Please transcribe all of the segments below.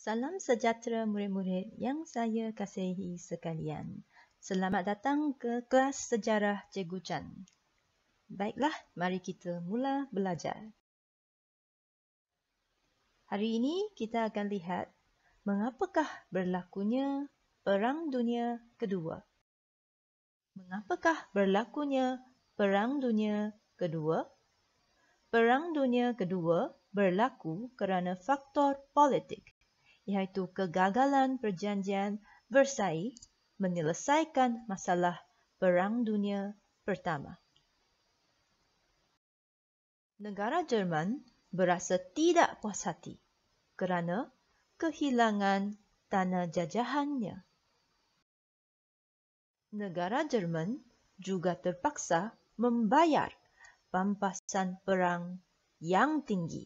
Salam sejahtera murid-murid yang saya kasihi sekalian. Selamat datang ke kelas sejarah Cikgu Chan. Baiklah, mari kita mula belajar. Hari ini kita akan lihat mengapakah berlakunya Perang Dunia Kedua. Mengapakah berlakunya Perang Dunia Kedua? Perang Dunia Kedua berlaku kerana faktor politik, iaitu kegagalan perjanjian Versailles menyelesaikan masalah Perang Dunia Pertama. Negara Jerman berasa tidak puas hati kerana kehilangan tanah jajahannya. Negara Jerman juga terpaksa membayar pampasan perang yang tinggi.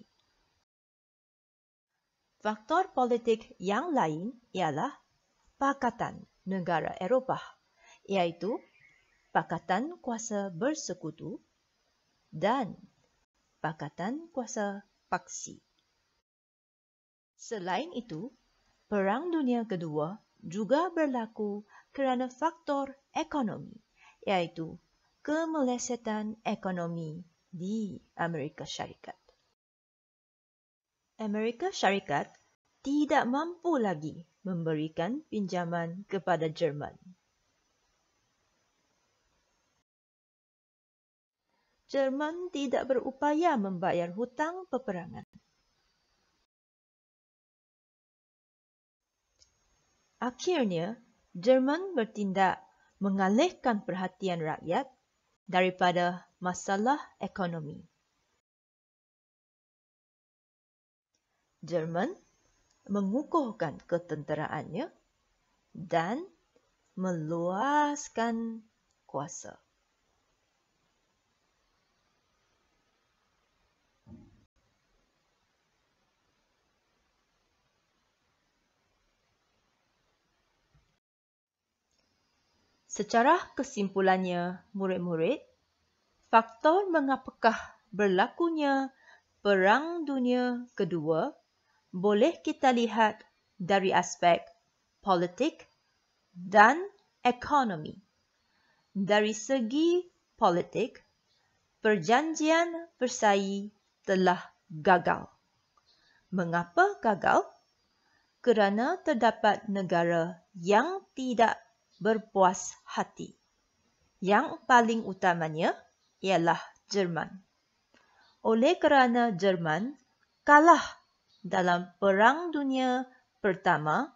Faktor politik yang lain ialah Pakatan Negara Eropah, iaitu Pakatan Kuasa Bersekutu dan Pakatan Kuasa Paksi. Selain itu, Perang Dunia Kedua juga berlaku kerana faktor ekonomi, iaitu kemelesetan ekonomi di Amerika Syarikat. Amerika Syarikat tidak mampu lagi memberikan pinjaman kepada Jerman. Jerman tidak berupaya membayar hutang peperangan. Akhirnya, Jerman bertindak mengalihkan perhatian rakyat daripada masalah ekonomi. Jerman mengukuhkan ketenteraannya dan meluaskan kuasa. Secara kesimpulannya, murid-murid, faktor mengapakah berlakunya Perang Dunia Kedua boleh kita lihat dari aspek politik dan ekonomi. Dari segi politik, perjanjian Versailles telah gagal. Mengapa gagal? Kerana terdapat negara yang tidak berpuas hati. Yang paling utamanya ialah Jerman. Oleh kerana Jerman kalah dalam Perang Dunia Pertama,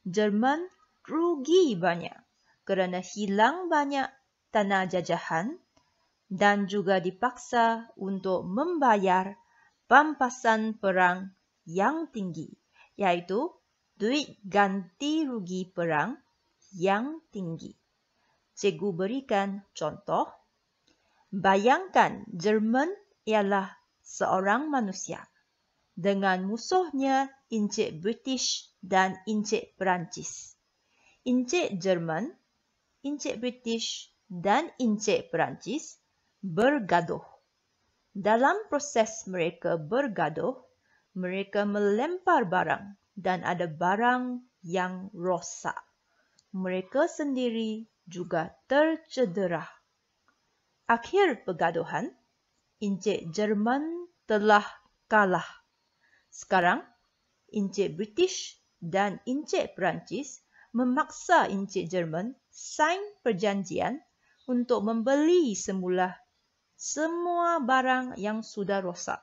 Jerman rugi banyak kerana hilang banyak tanah jajahan dan juga dipaksa untuk membayar pampasan perang yang tinggi, iaitu duit ganti rugi perang yang tinggi. Cikgu berikan contoh. Bayangkan Jerman ialah seorang manusia dengan musuhnya Encik British dan Encik Perancis. Encik Jerman, Encik British dan Encik Perancis bergaduh. Dalam proses mereka bergaduh, mereka melempar barang dan ada barang yang rosak. Mereka sendiri juga tercedera. Akhir pergaduhan, Encik Jerman telah kalah. Sekarang, Encik British dan Encik Perancis memaksa Encik Jerman sign perjanjian untuk membeli semula semua barang yang sudah rosak.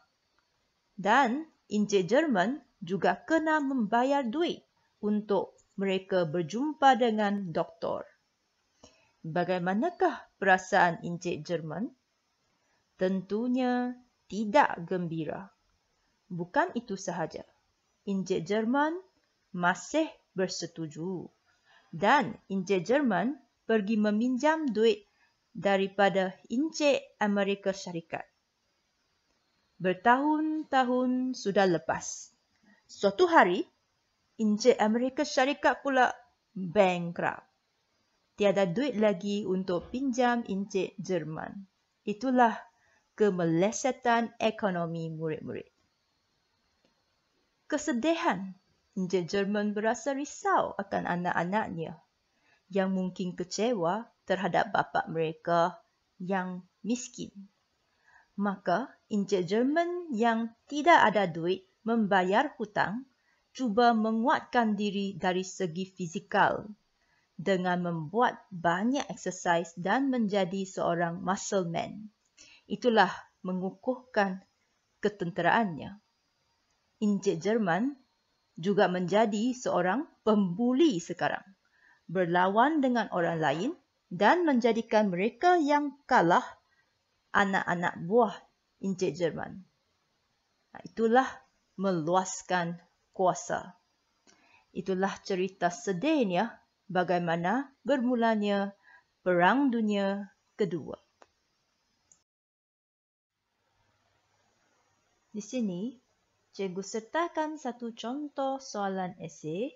Dan Encik Jerman juga kena membayar duit untuk mereka berjumpa dengan doktor. Bagaimanakah perasaan Encik Jerman? Tentunya tidak gembira. Bukan itu sahaja. Encik Jerman masih bersetuju. Dan Encik Jerman pergi meminjam duit daripada Encik Amerika Syarikat. Bertahun-tahun sudah lepas. Suatu hari, Encik Amerika Syarikat pula bankrupt. Tiada duit lagi untuk pinjam Encik Jerman. Itulah kemelesetan ekonomi murid-murid. Kesedihan Encik Jerman berasa risau akan anak-anaknya yang mungkin kecewa terhadap bapa mereka yang miskin. Maka, Encik Jerman yang tidak ada duit membayar hutang cuba menguatkan diri dari segi fizikal dengan membuat banyak eksersis dan menjadi seorang muscle man. Itulah mengukuhkan ketenteraannya. Encik Jerman juga menjadi seorang pembuli sekarang, berlawan dengan orang lain dan menjadikan mereka yang kalah anak-anak buah Encik Jerman. Itulah meluaskan kuasa. Itulah cerita sedihnya bagaimana bermulanya Perang Dunia Kedua. Di sini, cikgu sertakan satu contoh soalan esei.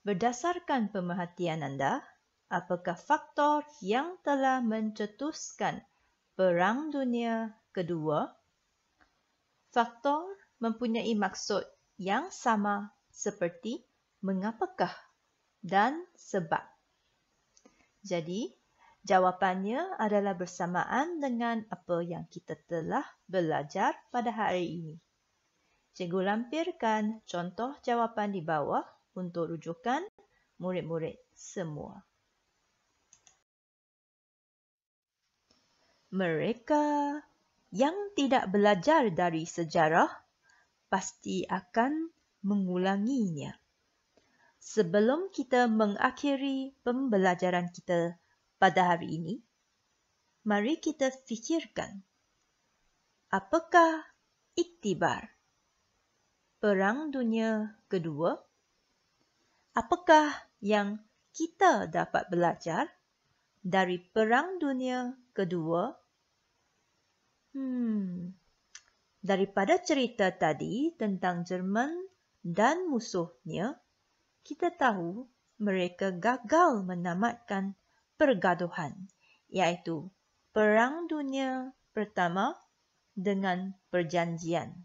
Berdasarkan pemerhatian anda, apakah faktor yang telah mencetuskan Perang Dunia Kedua? Faktor mempunyai maksud yang sama seperti mengapakah dan sebab. Jadi, jawapannya adalah bersamaan dengan apa yang kita telah belajar pada hari ini. Cikgu lampirkan contoh jawapan di bawah untuk rujukan murid-murid semua. Mereka yang tidak belajar dari sejarah pasti akan mengulanginya. Sebelum kita mengakhiri pembelajaran kita pada hari ini, mari kita fikirkan, apakah iktibar Perang Dunia Kedua? Apakah yang kita dapat belajar dari Perang Dunia Kedua? Daripada cerita tadi tentang Jerman dan musuhnya, kita tahu mereka gagal menamatkan pergaduhan, iaitu Perang Dunia Pertama dengan perjanjian.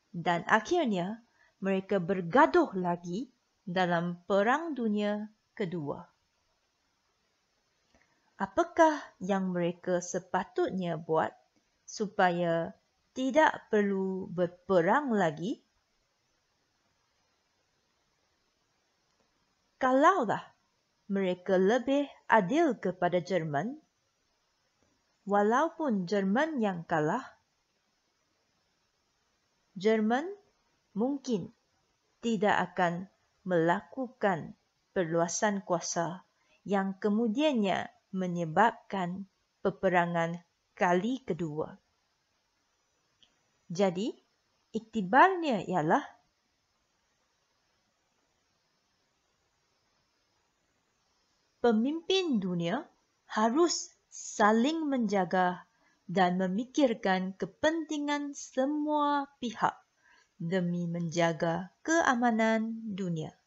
Dan akhirnya, mereka bergaduh lagi dalam Perang Dunia Kedua. Apakah yang mereka sepatutnya buat supaya tidak perlu berperang lagi? Kalaulah mereka lebih adil kepada Jerman, walaupun Jerman yang kalah, Jerman mungkin tidak akan melakukan perluasan kuasa yang kemudiannya menyebabkan peperangan kali kedua. Jadi, iktibarnya ialah pemimpin dunia harus saling menjaga dan memikirkan kepentingan semua pihak demi menjaga keamanan dunia.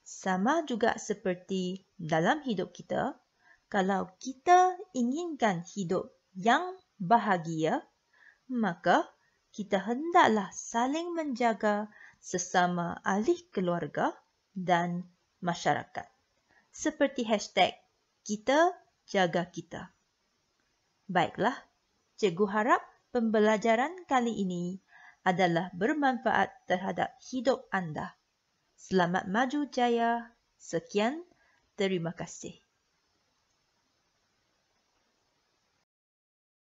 Sama juga seperti dalam hidup kita, kalau kita inginkan hidup yang bahagia, maka kita hendaklah saling menjaga sesama ahli keluarga dan masyarakat. Seperti hashtag kita jaga kita. Baiklah, cikgu harap pembelajaran kali ini adalah bermanfaat terhadap hidup anda. Selamat maju jaya. Sekian, terima kasih.